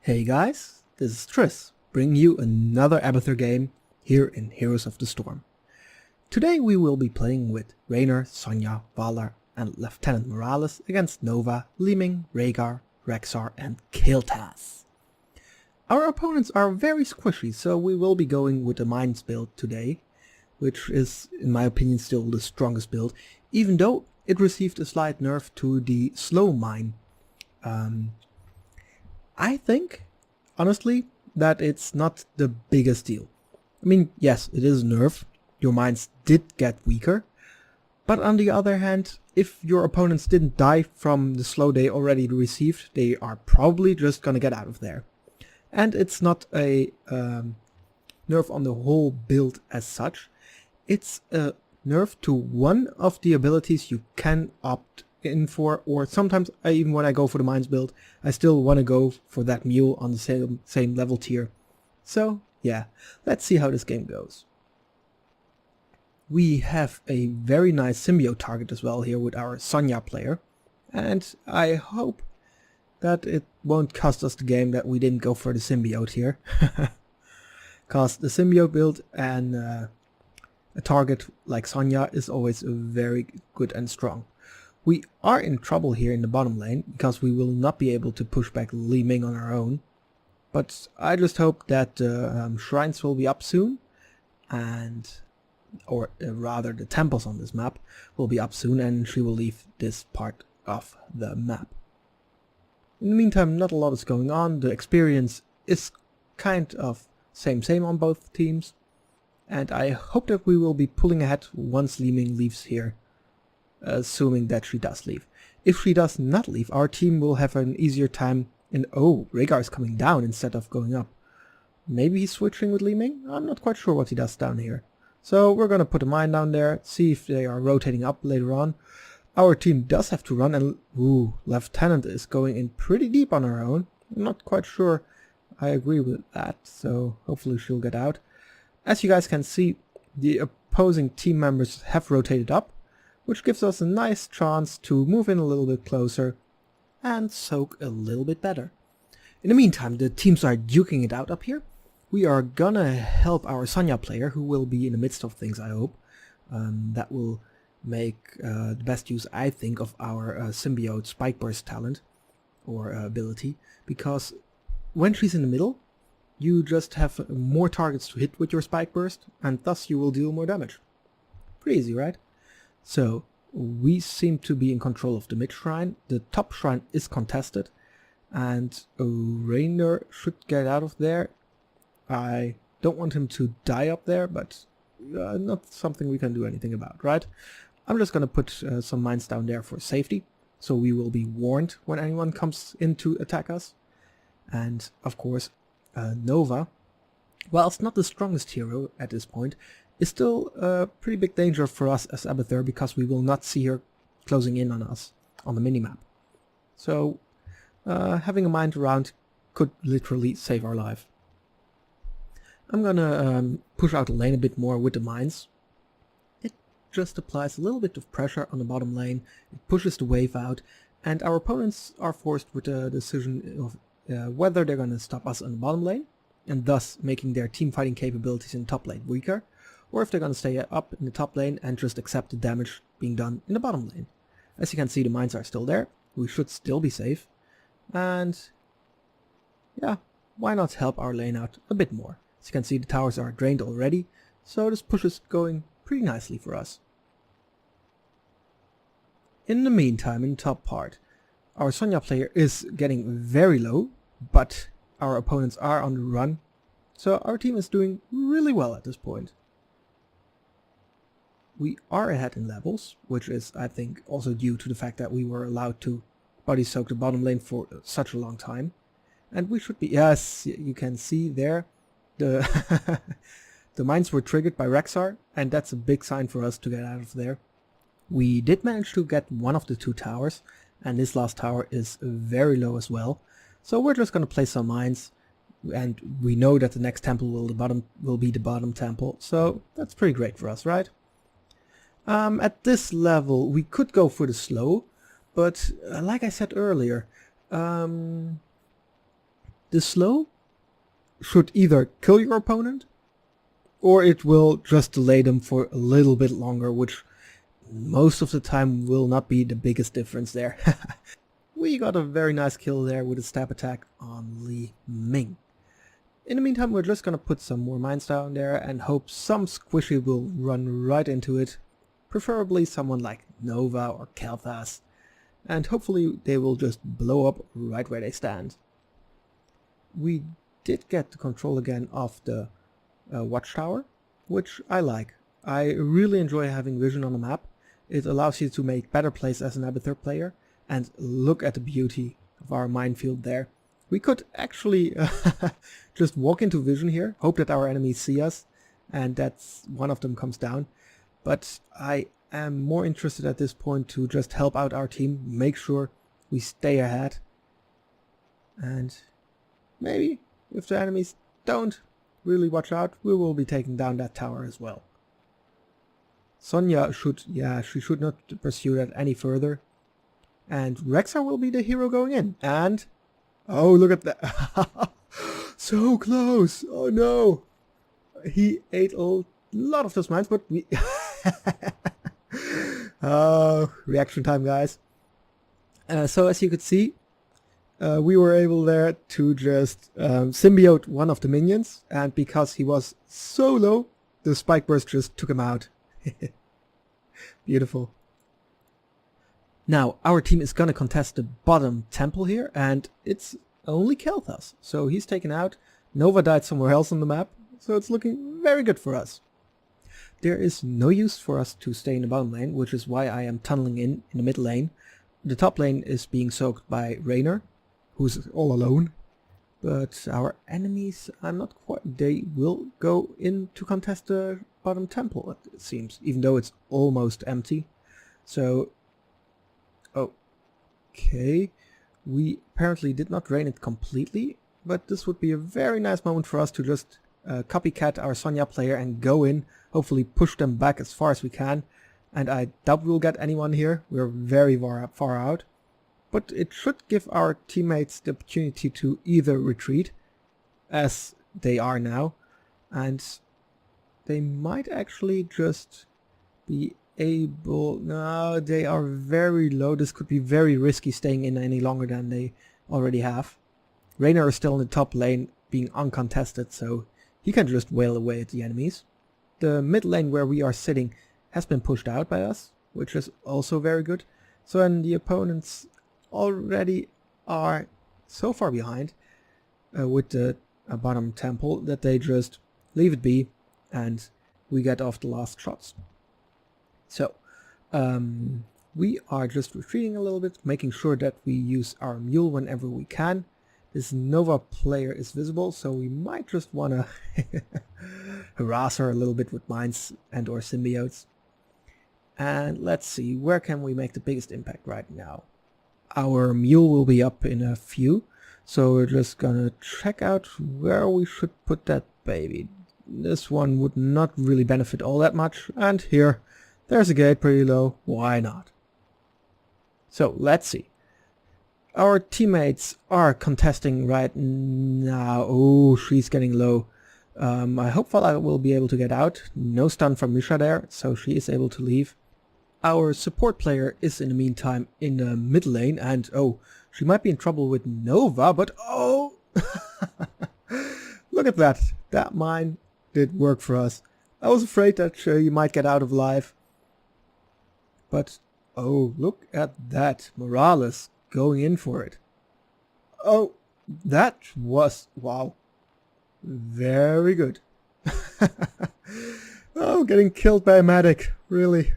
Hey guys, this is Trisss, bringing you another Abathur game here in Heroes of the Storm. Today we will be playing with Raynor, Sonya, Valar and Lieutenant Morales against Nova, Leeming, Rhaegar, Rexxar and Kil'Thas. Our opponents are very squishy, so we will be going with the Mines build today, which is in my opinion still the strongest build, even though it received a slight nerf to the slow mine. I think, honestly, that it's not the biggest deal. I mean, yes, it is a nerf, your mines did get weaker, but on the other hand, if your opponents didn't die from the slow they already received, they are probably just gonna get out of there. And it's not a nerf on the whole build as such, it's a nerf to one of the abilities you can opt in for, or sometimes even when I go for the mines build, I still want to go for that mule on the same level tier. So yeah, let's see how this game goes. We have a very nice symbiote target as well here with our Sonya player, and I hope that it won't cost us the game that we didn't go for the symbiote here. Cause the symbiote build and a target like Sonya is always very good and strong. We are in trouble here in the bottom lane, because we will not be able to push back Leeming on our own. But I just hope that shrines will be up soon, and or rather the temples on this map will be up soon, and she will leave this part of the map. In the meantime, not a lot is going on. The experience is kind of same on both teams, and I hope that we will be pulling ahead once Leeming leaves here. Assuming that she does leave. If she does not leave, our team will have an easier time in... Oh, Rhaegar is coming down instead of going up. Maybe he's switching with Leeming? I'm not quite sure what he does down here. So we're gonna put a mine down there, see if they are rotating up later on. Our team does have to run, and ooh, Lieutenant is going in pretty deep on her own. I'm not quite sure I agree with that, so hopefully she'll get out. As you guys can see, the opposing team members have rotated up, which gives us a nice chance to move in a little bit closer and soak a little bit better. In the meantime, the teams are duking it out up here. We are gonna help our Sonya player, who will be in the midst of things, I hope. That will make the best use, I think, of our symbiote spike burst talent or ability, because when she's in the middle, you just have more targets to hit with your spike burst, and thus you will deal more damage. Pretty easy, right? So we seem to be in control of the mid shrine. The top shrine is contested, and Raynor should get out of there. I don't want him to die up there, but not something we can do anything about, right? I'm just gonna put some mines down there for safety, so we will be warned when anyone comes in to attack us. And of course, Nova, whilst not the strongest hero at this point, is still a pretty big danger for us as Abathur, because we will not see her closing in on us on the minimap. So having a mine around could literally save our life. I'm gonna push out the lane a bit more with the mines. It just applies a little bit of pressure on the bottom lane, it pushes the wave out, and our opponents are forced with the decision of whether they're gonna stop us on the bottom lane, and thus making their team fighting capabilities in top lane weaker, or if they're gonna stay up in the top lane and just accept the damage being done in the bottom lane. As you can see, the mines are still there, we should still be safe, and yeah, why not help our lane out a bit more. As you can see, the towers are drained already, so this push is going pretty nicely for us. In the meantime, in the top part, our Sonya player is getting very low, but our opponents are on the run, so our team is doing really well at this point. We are ahead in levels, which is, I think, also due to the fact that we were allowed to body soak the bottom lane for such a long time. And we should be... Yes, you can see there, the the mines were triggered by Rexxar, and that's a big sign for us to get out of there. We did manage to get one of the two towers, and this last tower is very low as well. So we're just going to place some mines, and we know that the next temple will be the bottom temple, so that's pretty great for us, right? At this level we could go for the slow, but like I said earlier, This slow should either kill your opponent, or it will just delay them for a little bit longer, which most of the time will not be the biggest difference there. We got a very nice kill there with a stab attack on Li Ming. In the meantime, we're just gonna put some more mines down there and hope some squishy will run right into it. Preferably someone like Nova or Kel'Thas. And hopefully they will just blow up right where they stand. We did get the control again of the watchtower, which I like. I really enjoy having vision on the map. It allows you to make better plays as an Abathur player. And look at the beauty of our minefield there. We could actually just walk into vision here, hope that our enemies see us, and that one of them comes down. But I am more interested at this point to just help out our team, make sure we stay ahead. And maybe if the enemies don't really watch out, we will be taking down that tower as well. Sonya should, she should not pursue that any further. And Rexar will be the hero going in. And, oh, look at that. So close. Oh no. He ate a lot of those mines, but we... Oh, reaction time, guys. So as you could see, we were able there to just symbiote one of the minions. And because he was so low, the spike burst just took him out. Beautiful. Now, our team is gonna contest the bottom temple here, and it's only Kel'Thas. So he's taken out. Nova died somewhere else on the map, so it's looking very good for us. There is no use for us to stay in the bottom lane, which is why I am tunneling in the mid lane. The top lane is being soaked by Raynor, who's all alone. But our enemies, I'm not quite... They will go in to contest the bottom temple, it seems, even though it's almost empty. So... Okay, we apparently did not drain it completely, but this would be a very nice moment for us to just copycat our Sonya player and go in, hopefully push them back as far as we can. And I doubt we'll get anyone here, we're very far out. But it should give our teammates the opportunity to either retreat, as they are now, and they might actually just be able... No, they are very low. This could be very risky staying in any longer than they already have. Raynor is still in the top lane being uncontested, so he can just wail away at the enemies. The mid lane where we are sitting has been pushed out by us, which is also very good. So then the opponents already are so far behind with the bottom temple that they just leave it be and we get off the last shots. So, we are just retreating a little bit, making sure that we use our mule whenever we can. This Nova player is visible, so we might just want to harass her a little bit with mines and or symbiotes. And let's see, where can we make the biggest impact right now? Our mule will be up in a few, so we're just gonna check out where we should put that baby. This one would not really benefit all that much, and here. There's a gate pretty low, why not? So, let's see. Our teammates are contesting right now. Oh, she's getting low. I hope Vala will be able to get out. No stun from Misha there, so she is able to leave. Our support player is in the meantime in the mid lane, and oh, she might be in trouble with Nova, but oh! Look at that. That mine did work for us. I was afraid that you might get out of life. But, oh, look at that. Morales going in for it. Oh, that was, wow. Very good. Oh, getting killed by a medic. Really.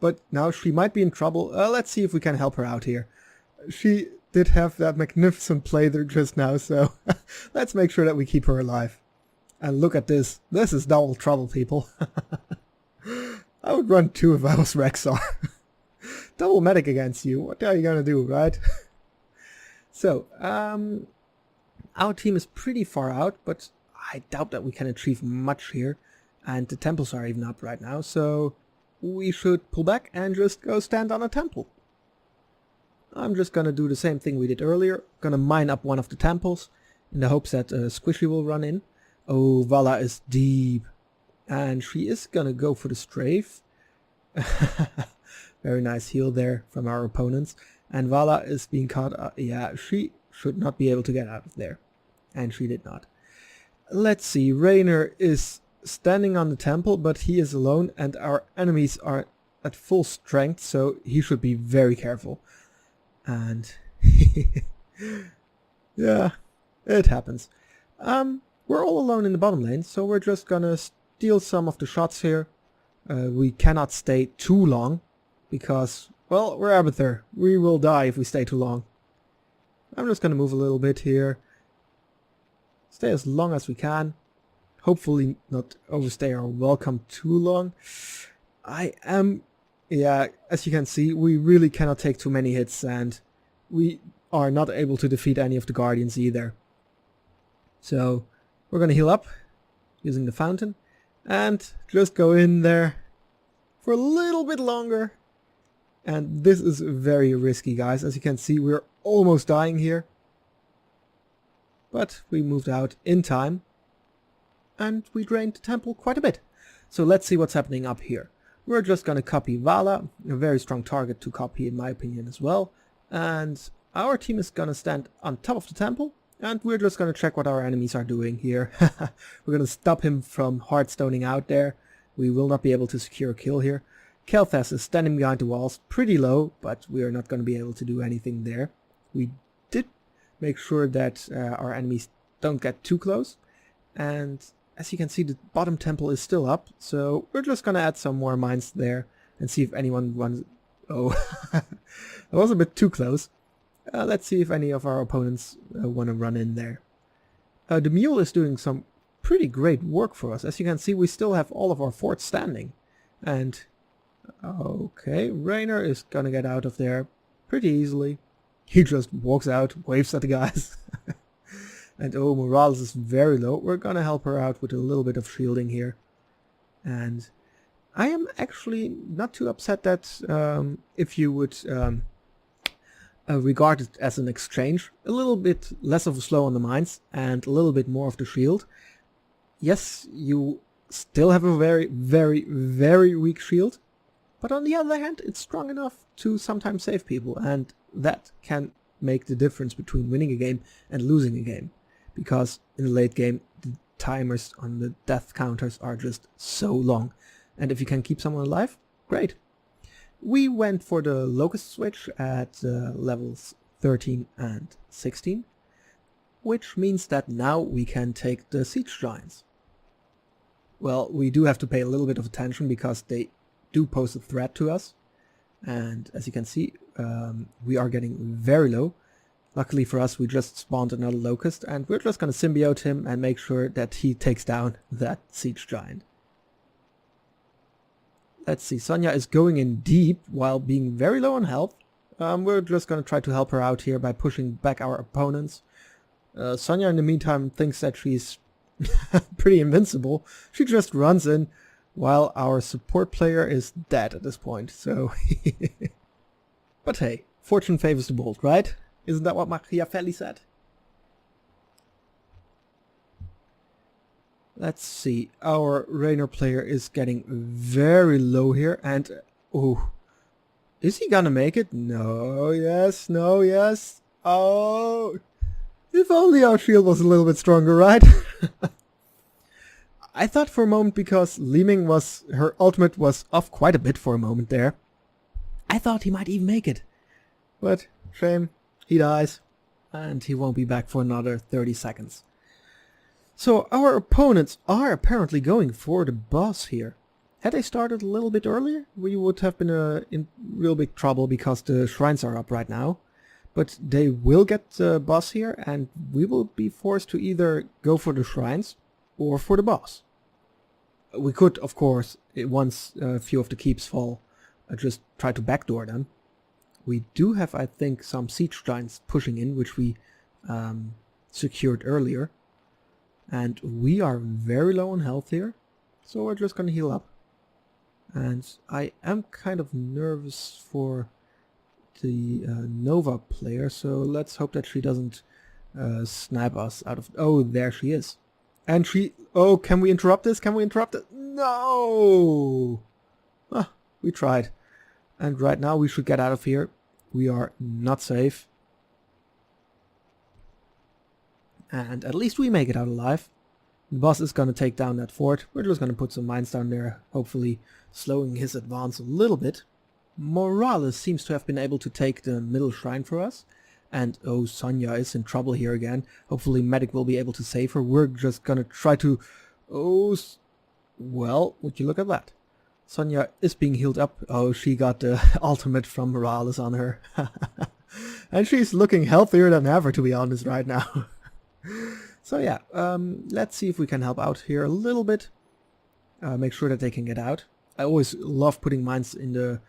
But now she might be in trouble. Let's see if we can help her out here. She did have that magnificent play there just now, so let's make sure that we keep her alive. And look at this. This is double trouble, people. I would run too if I was Rexar. Double medic against you. What are you gonna do, right? So, our team is pretty far out, but I doubt that we can achieve much here. And the temples are even up right now, so we should pull back and just go stand on a temple. I'm just gonna do the same thing we did earlier. Gonna mine up one of the temples in the hopes that Squishy will run in. Oh, Vala is deep. And she is gonna go for the strafe. Very nice heal there from our opponents. And Vala is being caught. Yeah, she should not be able to get out of there. And she did not. Let's see, Raynor is standing on the temple, but he is alone and our enemies are at full strength, so he should be very careful. And yeah, it happens. We're all alone in the bottom lane, so we're just gonna steal some of the shots here. We cannot stay too long because, well, we're Abathur. We will die if we stay too long. I'm just gonna move a little bit here. Stay as long as we can. Hopefully not overstay our welcome too long. Yeah, as you can see, we really cannot take too many hits and we are not able to defeat any of the guardians either. So we're gonna heal up using the fountain and just go in there for a little bit longer. And this is very risky, guys. As you can see, we're almost dying here. But we moved out in time and we drained the temple quite a bit. So let's see what's happening up here. We're just going to copy Vala, a very strong target to copy in my opinion as well. And our team is going to stand on top of the temple and we're just going to check what our enemies are doing here. We're going to stop him from hardstoning out there. We will not be able to secure a kill here. Kel'Thas is standing behind the walls, pretty low, but we are not going to be able to do anything there. We did make sure that our enemies don't get too close. And as you can see, the bottom temple is still up, so we're just gonna add some more mines there and see if anyone wants... Oh, that was a bit too close. Let's see if any of our opponents want to run in there. The mule is doing some pretty great work for us. As you can see, we still have all of our forts standing. And okay, Raynor is gonna get out of there pretty easily. He just walks out, waves at the guys. And oh, Morales is very low. We're gonna help her out with a little bit of shielding here. And I am actually not too upset that if you would regard it as an exchange, a little bit less of a slow on the mines and a little bit more of the shield. Yes, you still have a very, very, very weak shield. But on the other hand, it's strong enough to sometimes save people. And that can make the difference between winning a game and losing a game. Because in the late game, the timers on the death counters are just so long. And if you can keep someone alive, great. We went for the Locust switch at levels 13 and 16. Which means that now we can take the siege giants. Well, we do have to pay a little bit of attention because they do pose a threat to us. And as you can see, we are getting very low. Luckily for us, we just spawned another Locust and we're just going to symbiote him and make sure that he takes down that siege giant. Let's see, Sonya is going in deep while being very low on health. We're just going to try to help her out here by pushing back our opponents. Sonya in the meantime thinks that she's pretty invincible. She just runs in while our support player is dead at this point. So, but hey, fortune favors the bold, right? Isn't that what Machiavelli said? Let's see, our Raynor player is getting very low here and... oh, is he gonna make it? No, yes, no, yes. Oh, if only our shield was a little bit stronger, right? I thought for a moment, because Li Ming was... her ultimate was off quite a bit for a moment there. I thought he might even make it. But, shame. He dies, and he won't be back for another 30 seconds. So our opponents are apparently going for the boss here. Had they started a little bit earlier, we would have been in real big trouble because the shrines are up right now. But they will get the boss here, and we will be forced to either go for the shrines or for the boss. We could, of course, once a few of the keeps fall, just try to backdoor them. We do have, I think, some siege giants pushing in, which we secured earlier. And we are very low on health here, so we're just gonna heal up. And I am kind of nervous for the Nova player, so let's hope that she doesn't snipe us out of... Oh, there she is. And she... Oh, can we interrupt this? Can we interrupt it? No! Ah, we tried. And right now we should get out of here. We are not safe. And at least we make it out alive. The boss is gonna take down that fort. We're just gonna put some mines down there, hopefully slowing his advance a little bit. Morales seems to have been able to take the middle shrine for us. And oh, Sonya is in trouble here again. Hopefully Medic will be able to save her. We're just gonna try to... Oh, well, would you look at that. Sonya is being healed up. Oh, she got the ultimate from Morales on her. And she's looking healthier than ever, to be honest, right now. So yeah, let's see if we can help out here a little bit. Make sure that they can get out. I always love putting mines in the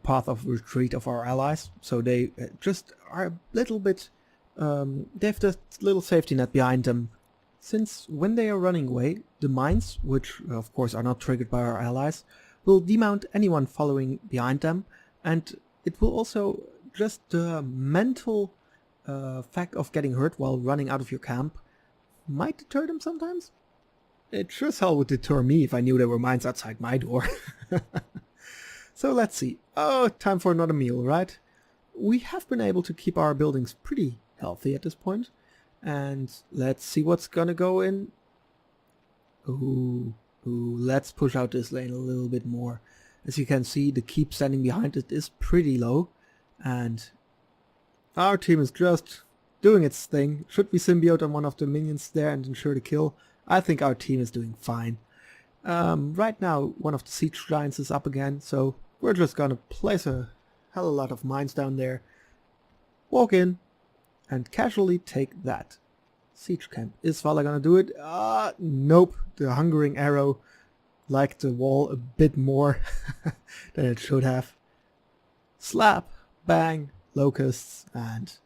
path of retreat of our allies. So they just are a little bit... they have this little safety net behind them. Since when they are running away, the mines, which of course are not triggered by our allies, will demount anyone following behind them. And it will also just the mental fact of getting hurt while running out of your camp might deter them sometimes. It sure as hell would deter me if I knew there were mines outside my door. So let's see. Oh, time for another meal, right? We have been able to keep our buildings pretty healthy at this point. And let's see what's gonna go in. Ooh, let's push out this lane a little bit more. As you can see, the keep standing behind it is pretty low. And our team is just doing its thing. Should we symbiote on one of the minions there and ensure the kill? I think our team is doing fine. Right now, one of the siege giants is up again, so we're just gonna place a hell of a lot of mines down there. Walk in and casually take that. Siege camp. Is Vala gonna do it? Nope. The hungering arrow liked the wall a bit more than it should have. Slap, bang, locusts, and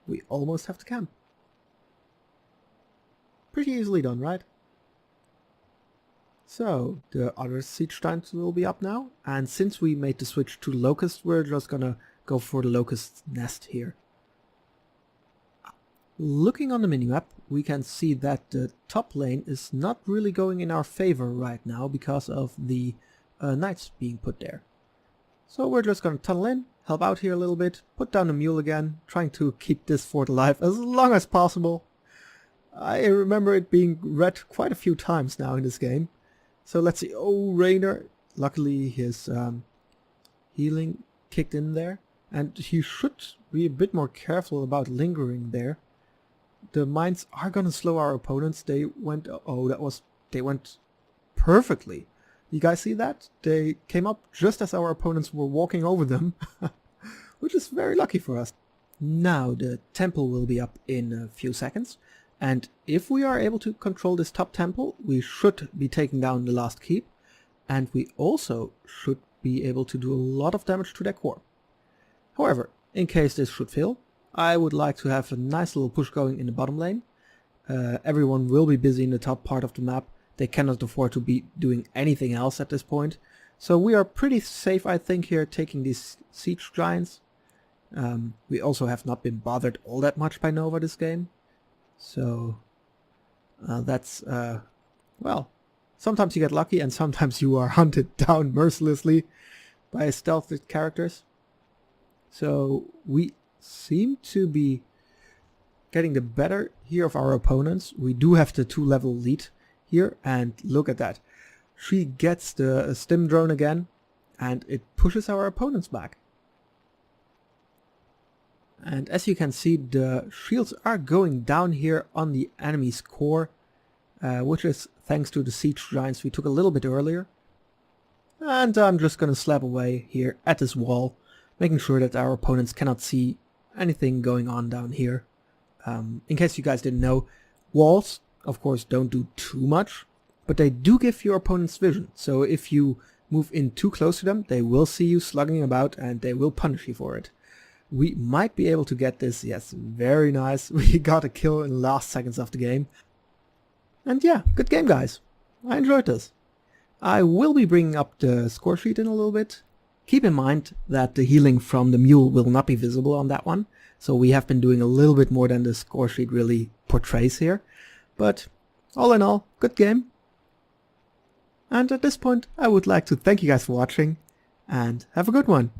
we almost have the camp. Pretty easily done, right? So, the other siege giants will be up now, and since we made the switch to locust, we're just gonna go for the locust nest here. Looking on the minimap, we can see that the top lane is not really going in our favor right now because of the knights being put there. So we're just gonna tunnel in, help out here a little bit, put down the mule again, trying to keep this fort alive as long as possible. I remember it being read quite a few times now in this game. So let's see. Oh, Rainer. Luckily his healing kicked in there. And he should be a bit more careful about lingering there. The mines are gonna slow our opponents. They went... Oh, they went perfectly. You guys see that? They came up just as our opponents were walking over them. Which is very lucky for us. Now the temple will be up in a few seconds. And if we are able to control this top temple, we should be taking down the last keep. And we also should be able to do a lot of damage to their core. However, in case this should fail, I would like to have a nice little push going in the bottom lane. Everyone will be busy in the top part of the map. They cannot afford to be doing anything else at this point. So we are pretty safe, I think, here taking these siege giants. We also have not been bothered all that much by Nova this game. So that's, well, sometimes you get lucky and sometimes you are hunted down mercilessly by stealthed characters. So we seem to be getting the better here of our opponents. We do have the 2-level lead here, and look at that. She gets the stim drone again and it pushes our opponents back. And as you can see, the shields are going down here on the enemy's core, which is thanks to the siege giants we took a little bit earlier. And I'm just gonna slap away here at this wall, making sure that our opponents cannot see anything going on down here. In case you guys didn't know, walls, of course, don't do too much, but they do give your opponents vision. So if you move in too close to them, they will see you slugging about and they will punish you for it. We might be able to get this. Yes, very nice. We got a kill in the last seconds of the game. And yeah, good game, guys. I enjoyed this. I will be bringing up the score sheet in a little bit. Keep in mind that the healing from the mule will not be visible on that one, so we have been doing a little bit more than the score sheet really portrays here. But all in all, good game. And at this point I would like to thank you guys for watching, and have a good one.